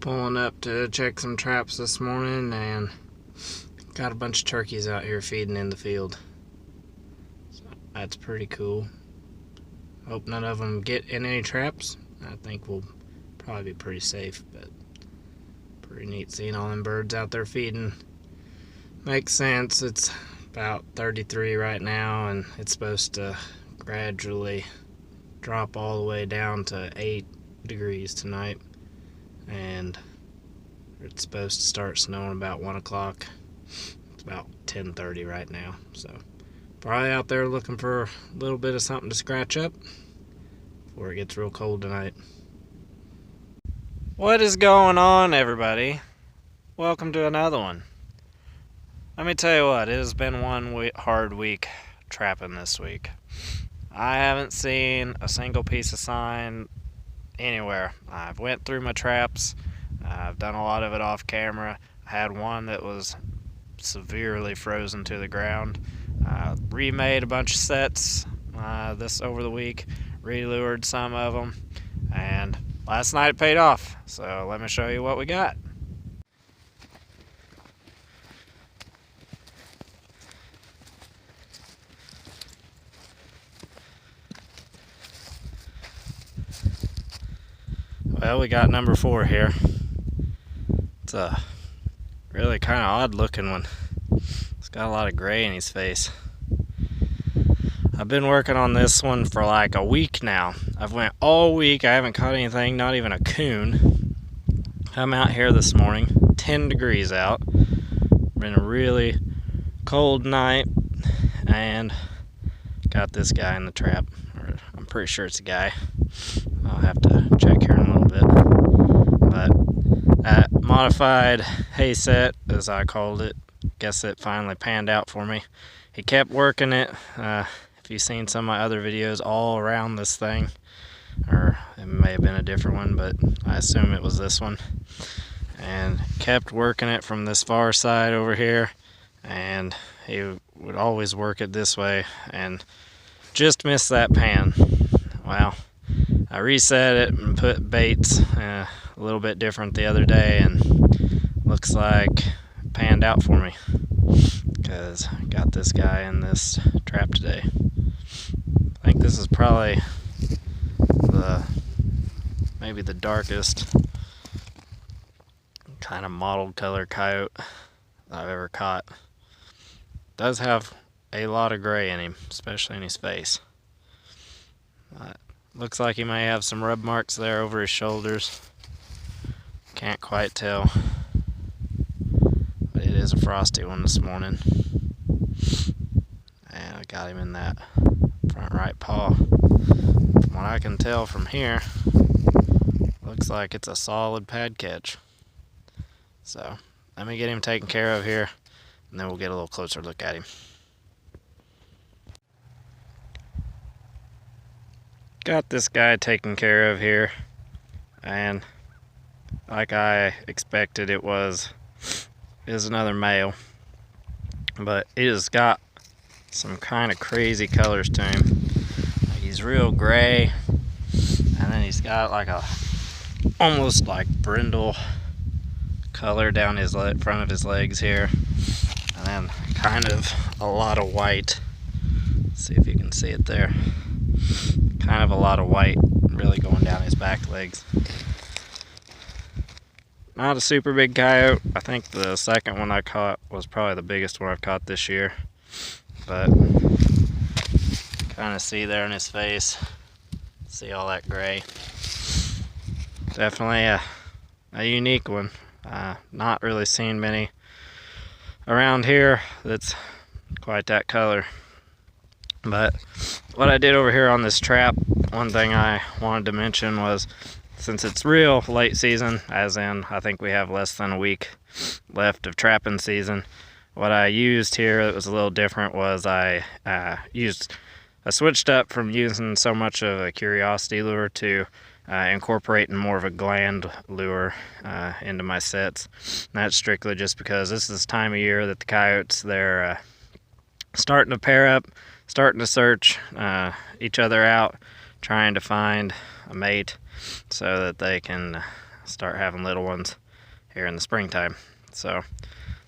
Pulling up to check some traps this morning, and got a bunch of turkeys out here feeding in the field. So that's pretty cool. Hope none of them get in any traps. I think we'll probably be pretty safe, but pretty neat seeing all them birds out there feeding. Makes sense. It's about 33 right now, and it's supposed to gradually drop all the way down to 8 degrees tonight, and it's supposed to start snowing about 1 o'clock. It's about 10:30 right now, so probably out there looking for a little bit of something to scratch up before it gets real cold tonight. What is going on, everybody? Welcome to another one. Let me tell you what, it has been one hard week trapping this week. I haven't seen a single piece of sign anywhere. I've went through my traps. I've done a lot of it off camera. I had one that was severely frozen to the ground. Remade a bunch of sets this over the week. Relured some of them. And last night it paid off. So let me show you what we got. Well, we got number 4 here. It's a really kind of odd looking one. It's got a lot of gray in his face. I've been working on this one for like a week now. I've went all week. I haven't caught anything, not even a coon. I'm out here this morning, 10 degrees out. Been a really cold night, and got this guy in the trap. Or I'm pretty sure it's a guy. I'll have to check here in a little bit. But that modified hay set, as I called it, guess it finally panned out for me. He kept working it. If you've seen some of my other videos all around this thing, or it may have been a different one, but I assume it was this one, and kept working it from this far side over here, and he would always work it this way and just missed that pan. Well, I reset it and put baits a little bit different the other day, and looks like it panned out for me, because I got this guy in this trap today. I think this is probably maybe the darkest kind of mottled color coyote I've ever caught. Does have a lot of gray in him, especially in his face. Looks like he may have some rub marks there over his shoulders. Can't quite tell. But it is a frosty one this morning. And I got him in that front right paw. From what I can tell from here, looks like it's a solid pad catch. So let me get him taken care of here, and then we'll get a little closer look at him. Got this guy taken care of here, and like I expected, it is another male, but it has got some kind of crazy colors to him. Like, he's real gray, and then he's got like a almost like brindle color down his front of his legs here, and then kind of a lot of white. Let's see if you can see it there. Kind of a lot of white really going down his back legs. Not a super big coyote. I think the second one I caught was probably the biggest one I've caught this year. But kind of see there in his face, see all that gray. Definitely a unique one. Not really seen many around here that's quite that color. But what I did over here on this trap, one thing I wanted to mention was, since it's real late season, as in I think we have less than a week left of trapping season, what I used here that was a little different was I switched up from using so much of a curiosity lure to incorporating more of a gland lure into my sets. And that's strictly just because this is the time of year that the coyotes, they're starting to pair up, starting to search each other out, trying to find a mate so that they can start having little ones here in the springtime. So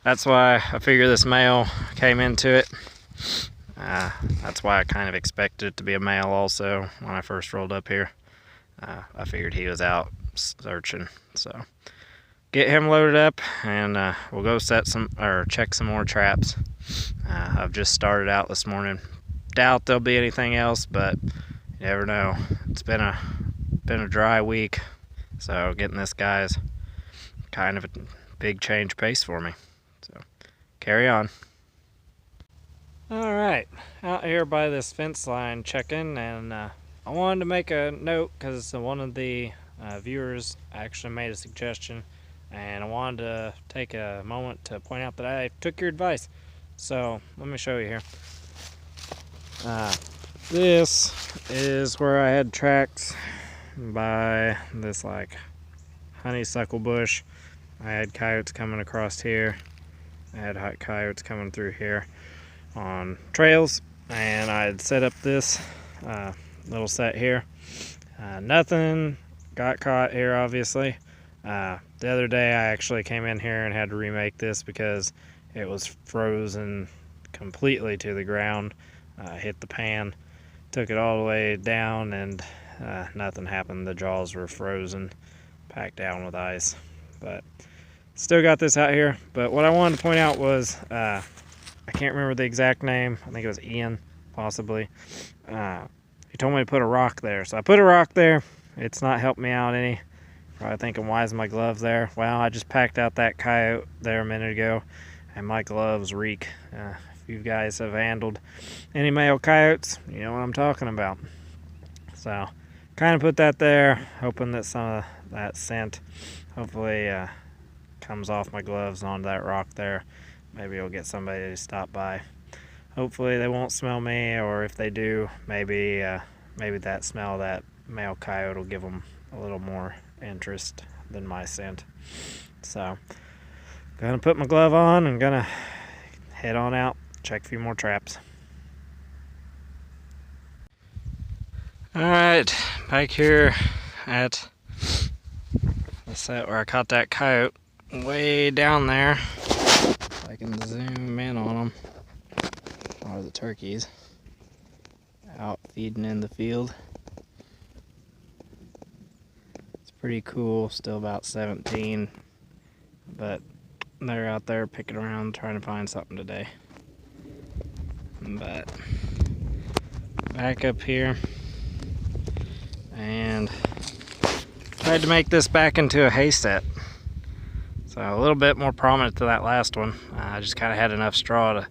that's why I figure this male came into it. That's why I kind of expected it to be a male also when I first rolled up here. I figured he was out searching. So get him loaded up and we'll go check some more traps. I've just started out this morning. Doubt there'll be anything else, but you never know. It's been a dry week, so getting this guy's kind of a big change pace for me. So carry on. All right, out here by this fence line checking, and I wanted to make a note because one of the viewers actually made a suggestion, and I wanted to take a moment to point out that I took your advice. So let me show you here. This is where I had tracks by this like honeysuckle bush. I had coyotes coming across here. I had coyotes coming through here on trails, and I had set up this little set here. Nothing got caught here, obviously. The other day I actually came in here and had to remake this because it was frozen completely to the ground. Hit the pan, took it all the way down, and nothing happened. The jaws were frozen, packed down with ice. But still got this out here. But what I wanted to point out was, I can't remember the exact name. I think it was Ian, possibly. He told me to put a rock there. So I put a rock there. It's not helped me out any. Probably thinking, why is my glove there? Well, I just packed out that coyote there a minute ago, and my gloves reek. If you guys have handled any male coyotes, you know what I'm talking about. So kind of put that there, hoping that some of that scent hopefully comes off my gloves onto that rock there. Maybe it'll get somebody to stop by. Hopefully they won't smell me, or if they do, maybe that smell of that male coyote will give them a little more interest than my scent. So gonna put my glove on and gonna head on out, check a few more traps. Alright, back here at the set where I caught that coyote, way down there. I can zoom in on them. Or the turkeys out feeding in the field. It's pretty cool, still about 17, but they're out there picking around trying to find something today. But back up here, and tried to make this back into a hay set. So a little bit more prominent to that last one. I just kind of had enough straw to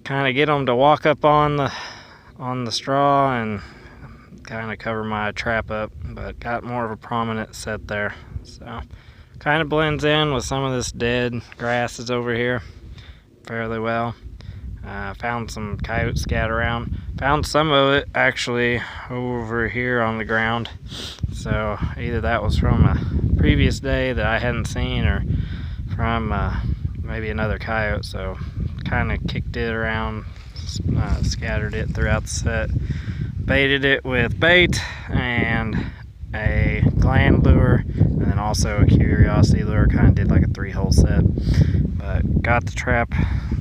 kind of get them to walk up on the straw and kind of cover my trap up, but got more of a prominent set there. So kind of blends in with some of this dead grasses over here fairly well. Found some coyote scat around. Found some of it actually over here on the ground. So either that was from a previous day that I hadn't seen, or from maybe another coyote. So kind of kicked it around, scattered it throughout the set. Baited it with bait and a gland lure, and then also a curiosity lure. Kind of did like a 3-hole set, but got the trap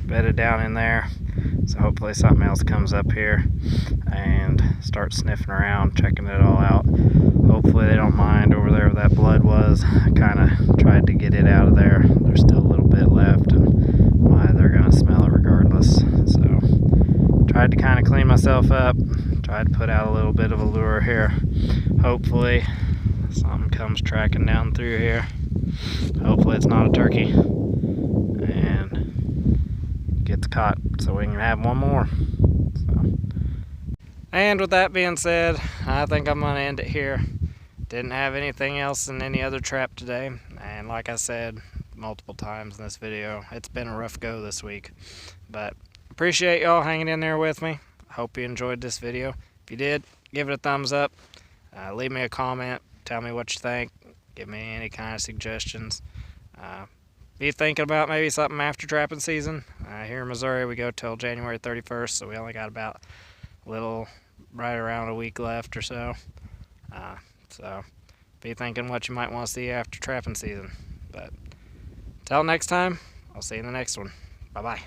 bedded down in there, so hopefully something else comes up here and start sniffing around, checking it all out. Hopefully they don't mind over there where that blood was. I kind of tried to get it out of there. There's still a little bit left, and they're gonna smell it regardless. So tried to kind of clean myself up, tried to put out a little bit of a lure here. Hopefully something comes tracking down through here. Hopefully it's not a turkey and gets caught so we can have one more. So. And with that being said, I think I'm gonna end it here. Didn't have anything else in any other trap today, and like I said multiple times in this video, it's been a rough go this week, but appreciate y'all hanging in there with me. Hope you enjoyed this video. If you did, give it a thumbs up, leave me a comment, tell me what you think, give me any kind of suggestions. Be thinking about maybe something after trapping season. Here in Missouri we go till January 31st, so we only got about right around a week left or so. So be thinking what you might want to see after trapping season. But until next time, I'll see you in the next one. Bye bye.